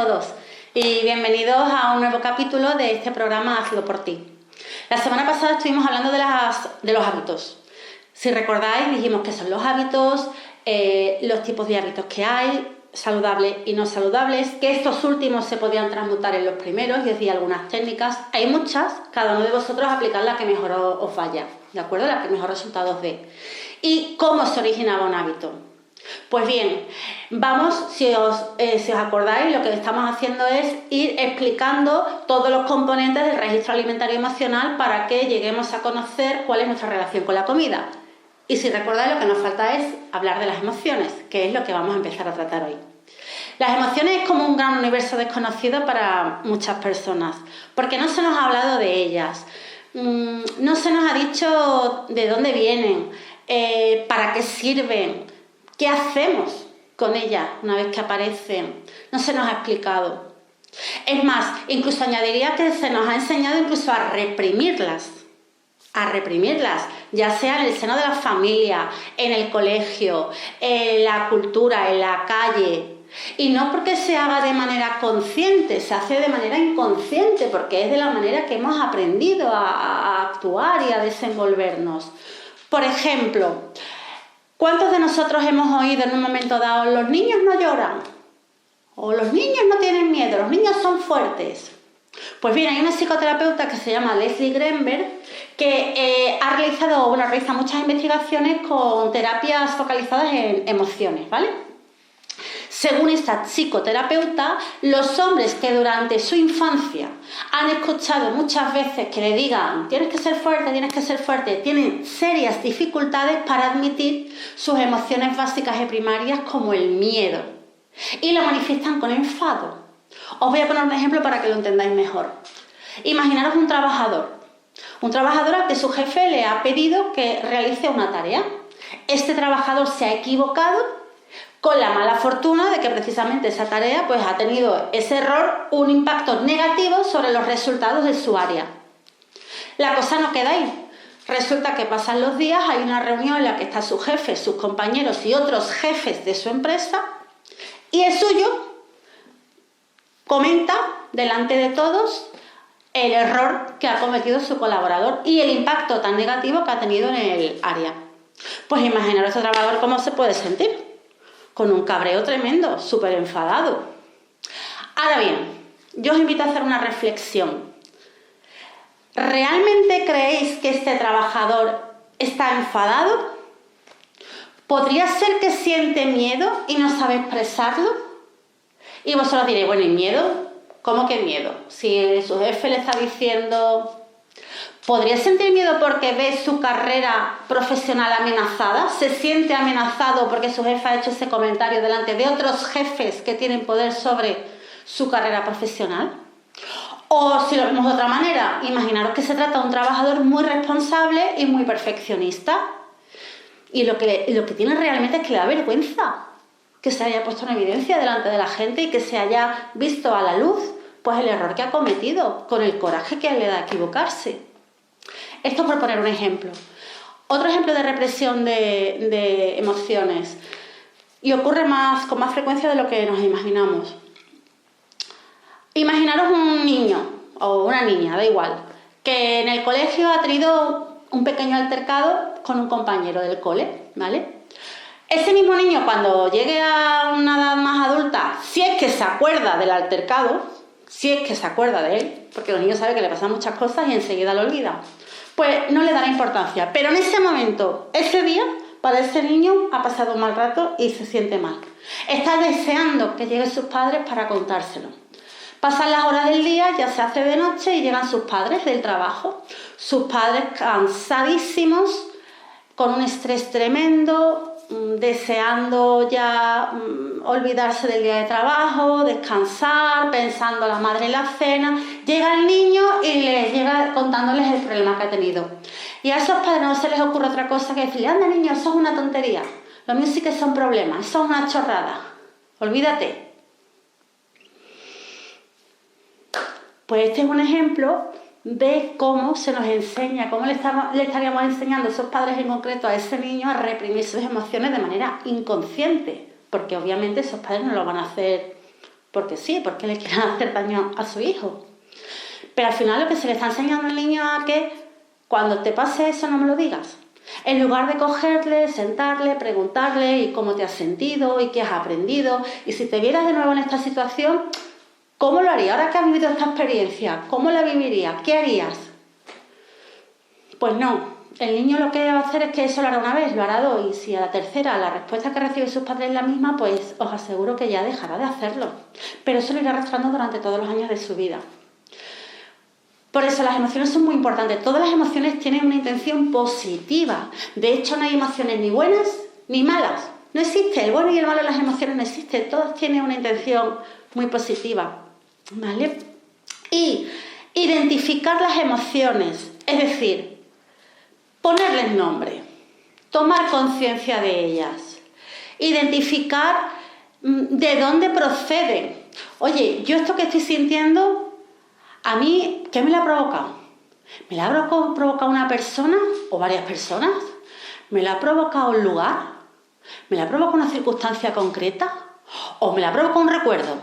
todos y bienvenidos a un nuevo capítulo de este programa Hazlo por ti. La semana pasada estuvimos hablando de los hábitos. Si recordáis, dijimos qué son los hábitos, los tipos de hábitos que hay, saludables y no saludables, que estos últimos se podían transmutar en los primeros, y os di algunas técnicas. Hay muchas, cada uno de vosotros aplicad la que mejor os vaya, ¿de acuerdo? La que mejor resultados dé. ¿Y cómo se originaba un hábito? Pues bien, vamos, si os acordáis, lo que estamos haciendo es ir explicando todos los componentes del registro alimentario emocional para que lleguemos a conocer cuál es nuestra relación con la comida. Y si recordáis, lo que nos falta es hablar de las emociones, que es lo que vamos a empezar a tratar hoy. Las emociones es como un gran universo desconocido para muchas personas, porque no se nos ha hablado de ellas, no se nos ha dicho de dónde vienen, para qué sirven, qué hacemos con ellas una vez que aparecen. No se nos ha explicado. Es más, incluso añadiría que se nos ha enseñado incluso a reprimirlas, ya sea en el seno de la familia, en el colegio, en la cultura, en la calle. Y no porque se haga de manera consciente, se hace de manera inconsciente, porque es de la manera que hemos aprendido a actuar y a desenvolvernos. Por ejemplo, ¿cuántos de nosotros hemos oído en un momento dado, los niños no lloran? O los niños no tienen miedo, los niños son fuertes. Pues bien, hay una psicoterapeuta que se llama Leslie Grenberg que realiza muchas investigaciones con terapias focalizadas en emociones, ¿vale? Según esta psicoterapeuta, los hombres que durante su infancia han escuchado muchas veces que le digan tienes que ser fuerte, tienen serias dificultades para admitir sus emociones básicas y primarias como el miedo y lo manifiestan con enfado. Os voy a poner un ejemplo para que lo entendáis mejor. Imaginaros un trabajador al que su jefe le ha pedido que realice una tarea. Este trabajador se ha equivocado con la mala fortuna de que precisamente esa tarea pues, ha tenido ese error un impacto negativo sobre los resultados de su área. La cosa no queda ahí. Resulta que pasan los días, hay una reunión en la que está su jefe, sus compañeros y otros jefes de su empresa, y el suyo comenta delante de todos el error que ha cometido su colaborador y el impacto tan negativo que ha tenido en el área. Pues imaginaros a este trabajador cómo se puede sentir. Con un cabreo tremendo, súper enfadado. Ahora bien, yo os invito a hacer una reflexión. ¿Realmente creéis que este trabajador está enfadado? ¿Podría ser que siente miedo y no sabe expresarlo? Y vosotros diréis, bueno, ¿y miedo? ¿Cómo que miedo? Si su jefe le está diciendo... ¿Podría sentir miedo porque ve su carrera profesional amenazada? ¿Se siente amenazado porque su jefe ha hecho ese comentario delante de otros jefes que tienen poder sobre su carrera profesional? O si lo vemos de otra manera, imaginaros que se trata de un trabajador muy responsable y muy perfeccionista. Y lo que tiene realmente es que le da vergüenza que se haya puesto en evidencia delante de la gente y que se haya visto a la luz pues el error que ha cometido, con el coraje que le da equivocarse. Esto por poner un ejemplo. Otro ejemplo de represión de emociones, y ocurre con más frecuencia de lo que nos imaginamos. Imaginaros un niño o una niña, da igual, que en el colegio ha tenido un pequeño altercado con un compañero del cole, ¿vale? Ese mismo niño, cuando llegue a una edad más adulta, si es que se acuerda del altercado, si es que se acuerda de él, porque los niños saben que le pasan muchas cosas y enseguida lo olvidan, pues no le dará importancia. Pero en ese momento, ese día, para ese niño ha pasado un mal rato y se siente mal. Está deseando que lleguen sus padres para contárselo. Pasan las horas del día, ya se hace de noche y llegan sus padres del trabajo. Sus padres cansadísimos, con un estrés tremendo, deseando ya olvidarse del día de trabajo, descansar, pensando la madre en la cena. Llega el niño y les llega contándoles el problema que ha tenido. Y a esos padres no se les ocurre otra cosa que decirle, anda niño, eso es una tontería. Lo mío sí que son problemas, eso es una chorrada. Olvídate. Pues este es un ejemplo de cómo se nos enseña, cómo le estaríamos enseñando a esos padres en concreto a ese niño a reprimir sus emociones de manera inconsciente, porque obviamente esos padres no lo van a hacer porque sí, porque le quieren hacer daño a su hijo. Pero al final lo que se le está enseñando al niño es que cuando te pase eso no me lo digas. En lugar de cogerle, sentarle, preguntarle y cómo te has sentido y qué has aprendido. Y si te vieras de nuevo en esta situación, ¿cómo lo harías? Ahora que has vivido esta experiencia, ¿cómo la vivirías? ¿Qué harías? Pues no. El niño lo que va a hacer es que eso lo hará una vez, lo hará dos. Y si a la tercera la respuesta que recibe sus padres es la misma, pues os aseguro que ya dejará de hacerlo. Pero eso lo irá arrastrando durante todos los años de su vida. Por eso las emociones son muy importantes. Todas las emociones tienen una intención positiva. De hecho, no hay emociones ni buenas ni malas. No existe el bueno y el malo en las emociones, no existe. Todas tienen una intención muy positiva. ¿Vale? Y identificar las emociones, es decir, ponerles nombre, tomar conciencia de ellas, identificar de dónde proceden. Oye, yo esto que estoy sintiendo, a mí, ¿qué me la ha provocado? ¿Me la ha provocado una persona o varias personas? ¿Me la ha provocado un lugar? ¿Me la ha provocado una circunstancia concreta? ¿O me la ha provocado un recuerdo?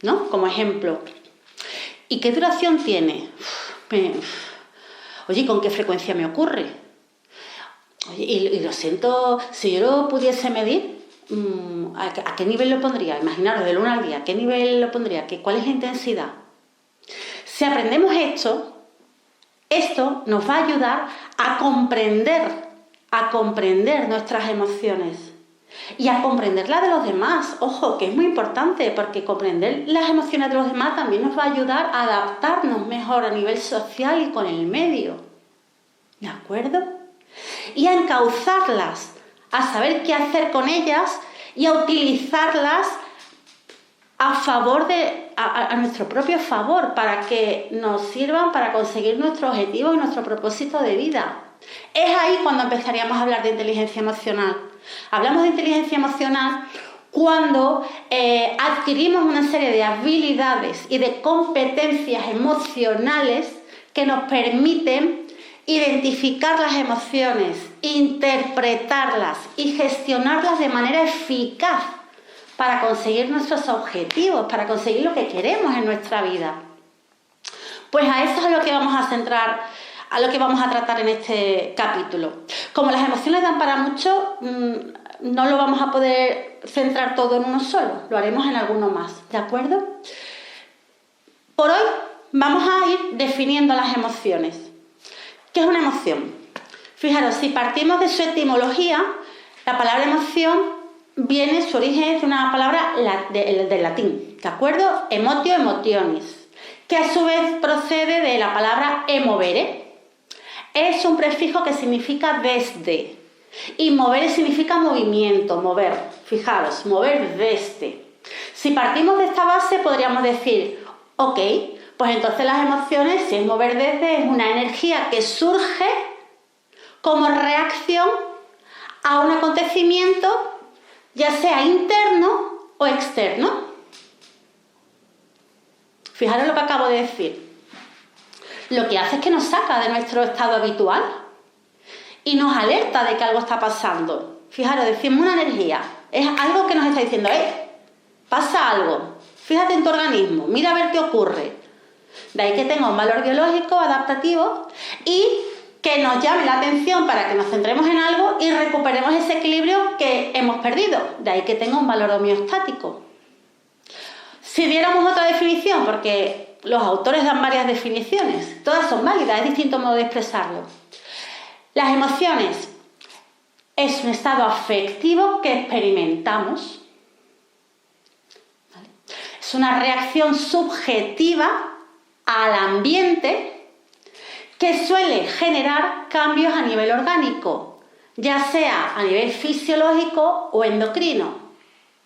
¿No? Como ejemplo. ¿Y qué duración tiene? Oye, ¿con qué frecuencia me ocurre? Oye, y lo siento, si yo lo pudiese medir, ¿a qué nivel lo pondría? Imaginaros, del 1 al 10, ¿a qué nivel lo pondría? ¿Cuál es la intensidad? Si aprendemos esto nos va a ayudar a comprender nuestras emociones y a comprender la de los demás. Ojo, que es muy importante, porque comprender las emociones de los demás también nos va a ayudar a adaptarnos mejor a nivel social y con el medio. ¿De acuerdo? Y a encauzarlas, a saber qué hacer con ellas y a utilizarlas a nuestro propio favor, para que nos sirvan para conseguir nuestro objetivo y nuestro propósito de vida. Es ahí cuando empezaríamos a hablar de inteligencia emocional. Hablamos de inteligencia emocional cuando adquirimos una serie de habilidades y de competencias emocionales que nos permiten identificar las emociones, interpretarlas y gestionarlas de manera eficaz para conseguir nuestros objetivos, para conseguir lo que queremos en nuestra vida. Pues a eso es a lo que vamos a centrar, a lo que vamos a tratar en este capítulo. Como las emociones dan para mucho, no lo vamos a poder centrar todo en uno solo, lo haremos en alguno más, ¿de acuerdo? Por hoy vamos a ir definiendo las emociones. ¿Qué es una emoción? Fijaros, si partimos de su etimología, la palabra emoción su origen es de una palabra del latín, ¿de acuerdo? Emotio, emotionis, que a su vez procede de la palabra emovere. Es un prefijo que significa desde, y movere significa movimiento, mover. Fijaros, mover desde. Si partimos de esta base, podríamos decir, ok, pues entonces las emociones, si es mover desde, es una energía que surge como reacción a un acontecimiento, ya sea interno o externo. Fijaros lo que acabo de decir. Lo que hace es que nos saca de nuestro estado habitual y nos alerta de que algo está pasando. Fijaros, decimos una energía. Es algo que nos está diciendo, pasa algo. Fíjate en tu organismo, mira a ver qué ocurre. De ahí que tenga un valor biológico, adaptativo, y que nos llame la atención para que nos centremos en algo y recuperemos ese equilibrio que hemos perdido. De ahí que tenga un valor homeostático. Si diéramos otra definición, porque los autores dan varias definiciones, todas son válidas, es distinto modo de expresarlo. Las emociones es un estado afectivo que experimentamos. ¿Vale? Es una reacción subjetiva al ambiente que suele generar cambios a nivel orgánico, ya sea a nivel fisiológico o endocrino.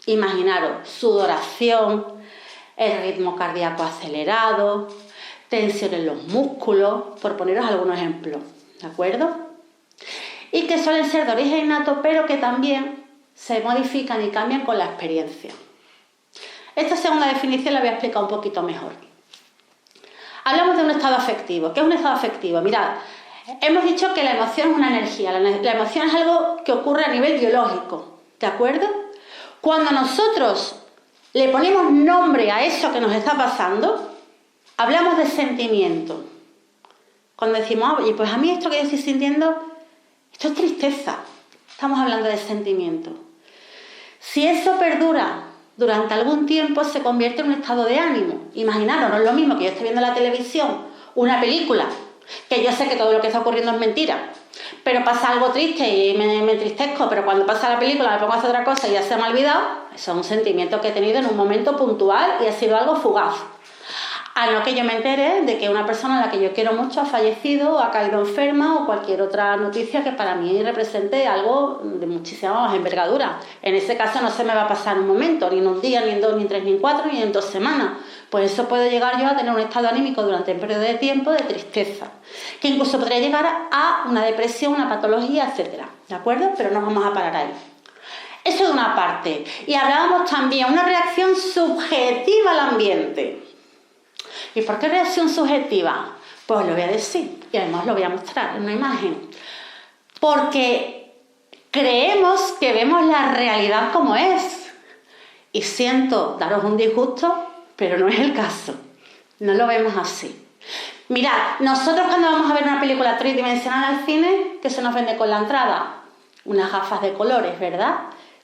Imaginaros, sudoración, el ritmo cardíaco acelerado, tensión en los músculos, por poneros algunos ejemplos, ¿de acuerdo? Y que suelen ser de origen innato, pero que también se modifican y cambian con la experiencia. Esta segunda definición la voy a explicar un poquito mejor. Hablamos de un estado afectivo. ¿Qué es un estado afectivo? Mirad, hemos dicho que la emoción es una energía. La emoción es algo que ocurre a nivel biológico, ¿de acuerdo? Cuando nosotros le ponemos nombre a eso que nos está pasando, hablamos de sentimiento. Cuando decimos, oye, pues a mí esto que yo estoy sintiendo, esto es tristeza. Estamos hablando de sentimiento. Si eso perdura durante algún tiempo, se convierte en un estado de ánimo. Imaginaros, no es lo mismo que yo esté viendo en la televisión una película, que yo sé que todo lo que está ocurriendo es mentira, pero pasa algo triste y me entristezco, pero cuando pasa la película me pongo a hacer otra cosa y ya se me ha olvidado. Eso es un sentimiento que he tenido en un momento puntual y ha sido algo fugaz. A no que yo me entere de que una persona a la que yo quiero mucho ha fallecido o ha caído enferma o cualquier otra noticia que para mí represente algo de muchísima más envergadura. En ese caso no se me va a pasar en un momento, ni en un día, ni en 2, ni en 3, ni en 4, ni en 2 semanas. Pues eso puede llegar yo a tener un estado anímico durante un periodo de tiempo de tristeza, que incluso podría llegar a una depresión, una patología, etc. ¿De acuerdo? Pero no vamos a parar ahí. Eso de una parte. Y hablábamos también de una reacción subjetiva al ambiente. ¿Y por qué reacción subjetiva? Pues os lo voy a decir y además lo voy a mostrar en una imagen. Porque creemos que vemos la realidad como es. Y siento daros un disgusto, pero no es el caso. No lo vemos así. Mirad, nosotros cuando vamos a ver una película tridimensional al cine, ¿qué se nos vende con la entrada? Unas gafas de colores, ¿verdad?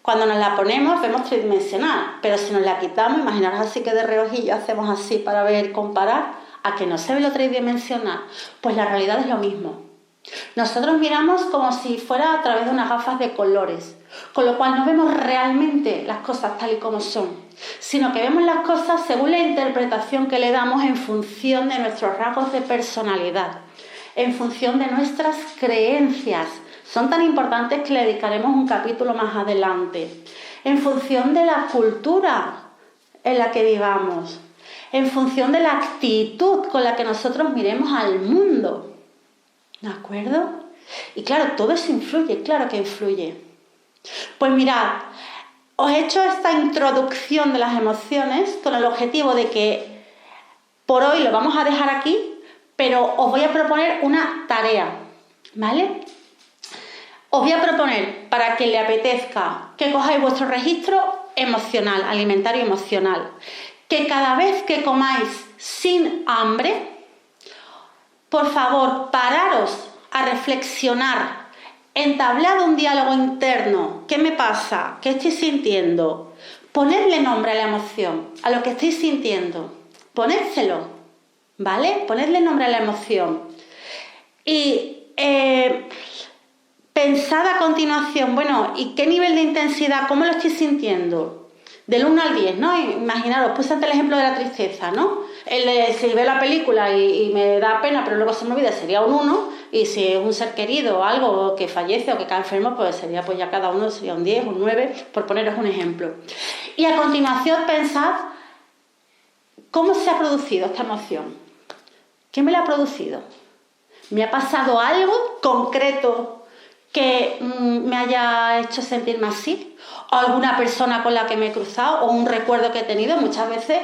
Cuando nos la ponemos vemos tridimensional, pero si nos la quitamos, imaginaros así que de reojillo hacemos así para ver, comparar, a que no se ve lo tridimensional, pues la realidad es lo mismo. Nosotros miramos como si fuera a través de unas gafas de colores, con lo cual no vemos realmente las cosas tal y como son, sino que vemos las cosas según la interpretación que le damos en función de nuestros rasgos de personalidad, en función de nuestras creencias. Son tan importantes que le dedicaremos un capítulo más adelante. En función de la cultura en la que vivamos, en función de la actitud con la que nosotros miremos al mundo. ¿De acuerdo? Y claro, todo eso influye, claro que influye. Pues mirad, os he hecho esta introducción de las emociones con el objetivo de que por hoy lo vamos a dejar aquí, pero os voy a proponer una tarea, ¿vale? Os voy a proponer, para que le apetezca, que cojáis vuestro registro emocional, alimentario emocional, que cada vez que comáis sin hambre, por favor, pararos a reflexionar, entablad un diálogo interno. ¿Qué me pasa? ¿Qué estoy sintiendo? Ponedle nombre a la emoción, a lo que estáis sintiendo. Ponédselo, ¿vale? Ponedle nombre a la emoción. Y pensad a continuación, bueno, ¿y qué nivel de intensidad? ¿Cómo lo estoy sintiendo? Del 1 al 10, ¿no? Imaginaros, puse antes el ejemplo de la tristeza, ¿no? El de si veo la película y me da pena, pero luego se me olvida, sería un 1. Y si es un ser querido o algo que fallece o que cae enfermo, pues sería, pues ya cada uno sería un 10, un 9, por poneros un ejemplo. Y a continuación pensad cómo se ha producido esta emoción. ¿Qué me la ha producido? ¿Me ha pasado algo concreto que me haya hecho sentirme así? ¿O alguna persona con la que me he cruzado? ¿O un recuerdo que he tenido? Muchas veces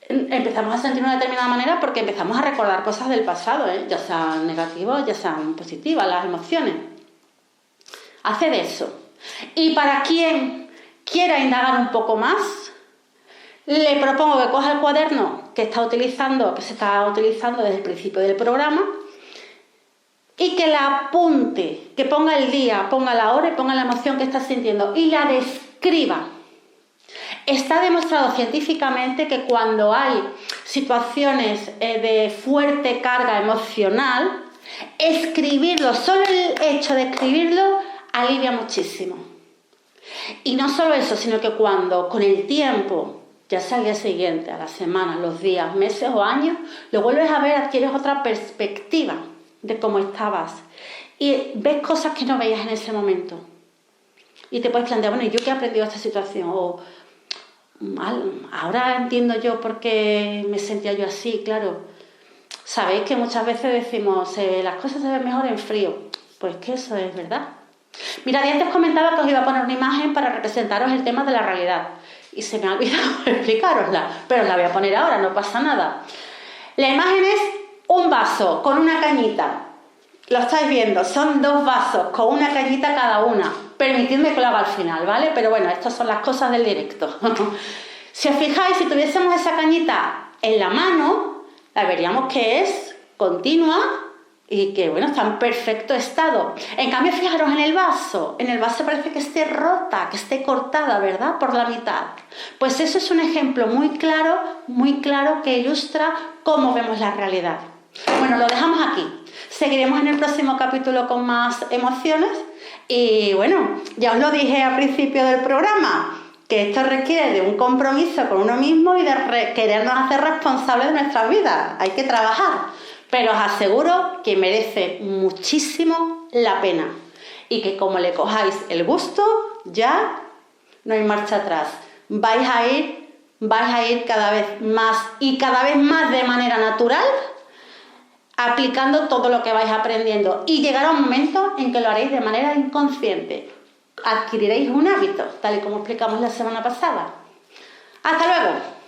empezamos a sentir de una determinada manera porque empezamos a recordar cosas del pasado, ya sean negativas, ya sean positivas, las emociones. Haced eso. Y para quien quiera indagar un poco más, le propongo que coja el cuaderno que se está utilizando desde el principio del programa y que la apunte, que ponga el día, ponga la hora y ponga la emoción que está sintiendo y la describa. Está demostrado científicamente que cuando hay situaciones de fuerte carga emocional, escribirlo, solo el hecho de escribirlo alivia muchísimo. Y no solo eso, sino que cuando con el tiempo, ya sea al día siguiente, a la semana, los días, meses o años, lo vuelves a ver, adquieres otra perspectiva de cómo estabas y ves cosas que no veías en ese momento. Y te puedes plantear, bueno, ¿y yo qué he aprendido de esta situación? O ahora entiendo yo por qué me sentía yo así, claro. Sabéis que muchas veces decimos, las cosas se ven mejor en frío. Pues que eso es verdad. Mirad, y antes comentaba que os iba a poner una imagen para representaros el tema de la realidad. Y se me ha olvidado explicárosla, pero os la voy a poner ahora, no pasa nada. La imagen es un vaso con una cañita. Lo estáis viendo, son 2 vasos con una cañita cada una. Permitidme que lo haga al final, ¿vale? Pero bueno, estas son las cosas del directo. Si os fijáis, si tuviésemos esa cañita en la mano, la veríamos que es continua y que, bueno, está en perfecto estado. En cambio, fijaros en el vaso parece que esté rota, que esté cortada, ¿verdad?, por la mitad. Pues eso es un ejemplo muy claro que ilustra cómo vemos la realidad. Bueno, lo dejamos aquí. Seguiremos en el próximo capítulo con más emociones y, bueno, ya os lo dije al principio del programa, que esto requiere de un compromiso con uno mismo y de querernos hacer responsables de nuestras vidas. Hay que trabajar. Pero os aseguro que merece muchísimo la pena y que como le cojáis el gusto, ya no hay marcha atrás. Vais a ir cada vez más y cada vez más de manera natural, aplicando todo lo que vais aprendiendo y llegará un momento en que lo haréis de manera inconsciente. Adquiriréis un hábito, tal y como explicamos la semana pasada. ¡Hasta luego!